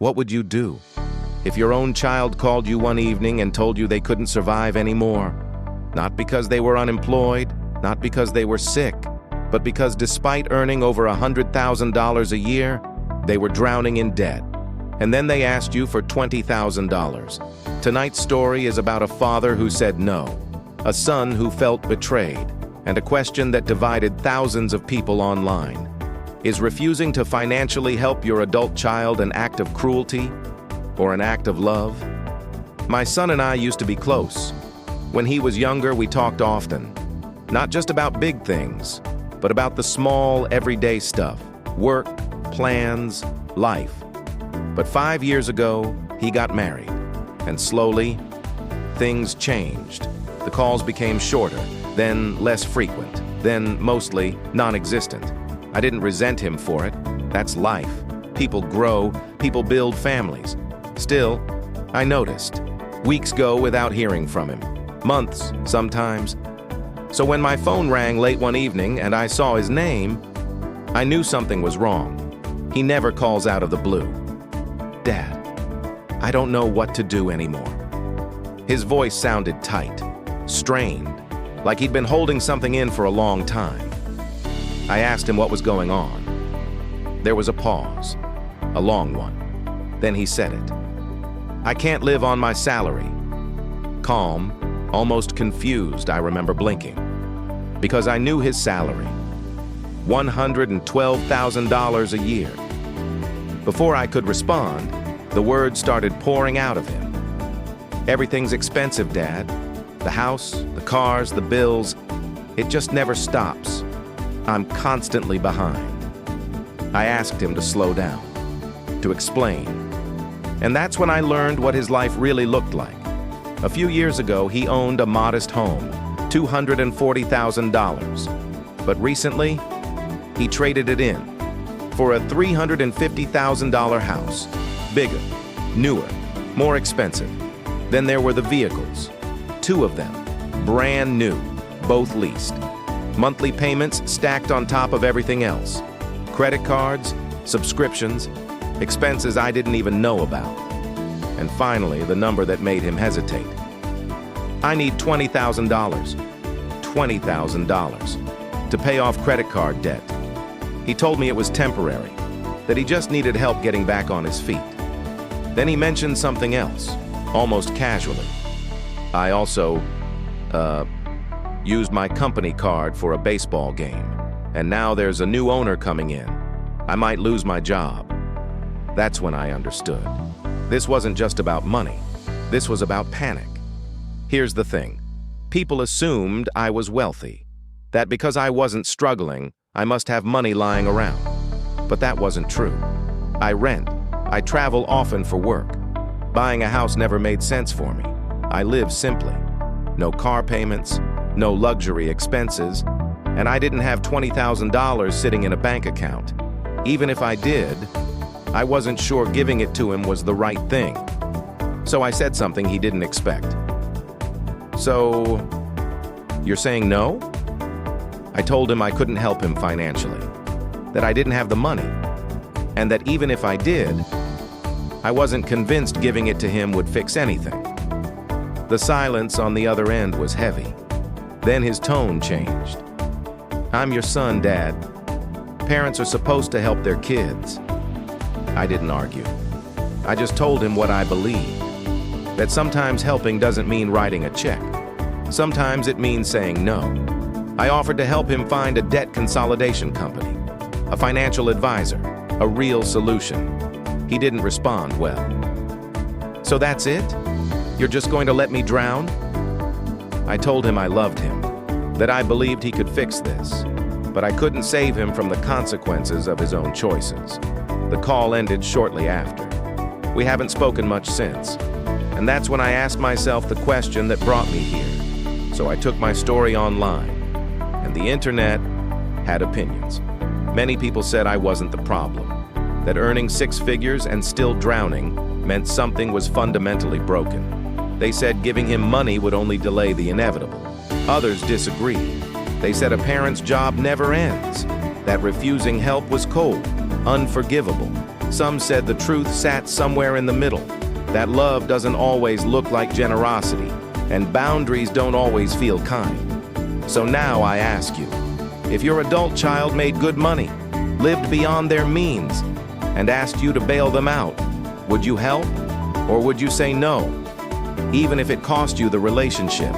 What would you do if your own child called you one evening and told you they couldn't survive anymore? Not because they were unemployed, not because they were sick, but because despite earning over $100,000 a year, they were drowning in debt. And then they asked you for $20,000. Tonight's story is about a father who said no, a son who felt betrayed, and a question that divided thousands of people online. Is refusing to financially help your adult child an act of cruelty or an act of love? My son and I used to be close. When he was younger, we talked often, not just about big things, but about the small, everyday stuff, work, plans, life. But 5 years ago, he got married, and slowly, things changed. The calls became shorter, then less frequent, then mostly non-existent. I didn't resent him for it. That's life. People grow, people build families. Still, I noticed. Weeks go without hearing from him. Months, sometimes. So when my phone rang late one evening and I saw his name, I knew something was wrong. He never calls out of the blue. Dad, I don't know what to do anymore. His voice sounded tight, strained, like he'd been holding something in for a long time. I asked him what was going on. There was a pause, a long one. Then he said it. I can't live on my salary. Calm, almost confused, I remember blinking. Because I knew his salary. $112,000 a year. Before I could respond, the words started pouring out of him. Everything's expensive, Dad. The house, the cars, the bills. It just never stops. I'm constantly behind. I asked him to slow down, to explain. And that's when I learned what his life really looked like. A few years ago, he owned a modest home, $240,000. But recently, he traded it in for a $350,000 house. Bigger, newer, more expensive. Then there were the vehicles. 2 of them, brand new, both leased. Monthly payments stacked on top of everything else. Credit cards, subscriptions, expenses I didn't even know about. And finally, the number that made him hesitate. I need $20,000. $20,000 to pay off credit card debt. He told me it was temporary, that he just needed help getting back on his feet. Then he mentioned something else, almost casually. I also, used my company card for a baseball game, and now there's a new owner coming in. I might lose my job. That's when I understood. This wasn't just about money. This was about panic. Here's the thing. People assumed I was wealthy, that because I wasn't struggling, I must have money lying around. But that wasn't true. I rent. I travel often for work. Buying a house never made sense for me. I live simply. No car payments, no luxury expenses, and I didn't have $20,000 sitting in a bank account. Even if I did, I wasn't sure giving it to him was the right thing. So I said something he didn't expect. So, you're saying no? I told him I couldn't help him financially, that I didn't have the money, and that even if I did, I wasn't convinced giving it to him would fix anything. The silence on the other end was heavy. Then his tone changed. I'm your son, Dad. Parents are supposed to help their kids. I didn't argue. I just told him what I believed. That sometimes helping doesn't mean writing a check. Sometimes it means saying no. I offered to help him find a debt consolidation company, a financial advisor, a real solution. He didn't respond well. So that's it? You're just going to let me drown? I told him I loved him, that I believed he could fix this, but I couldn't save him from the consequences of his own choices. The call ended shortly after. We haven't spoken much since, and that's when I asked myself the question that brought me here. So I took my story online, and the internet had opinions. Many people said I wasn't the problem, that earning 6 figures and still drowning meant something was fundamentally broken. They said giving him money would only delay the inevitable. Others disagreed. They said a parent's job never ends, that refusing help was cold, unforgivable, Some said the truth sat somewhere in the middle, that love doesn't always look like generosity, and boundaries don't always feel kind. So now I ask you, if your adult child made good money, lived beyond their means, and asked you to bail them out, would you help? Or would you say no, even if it cost you the relationship?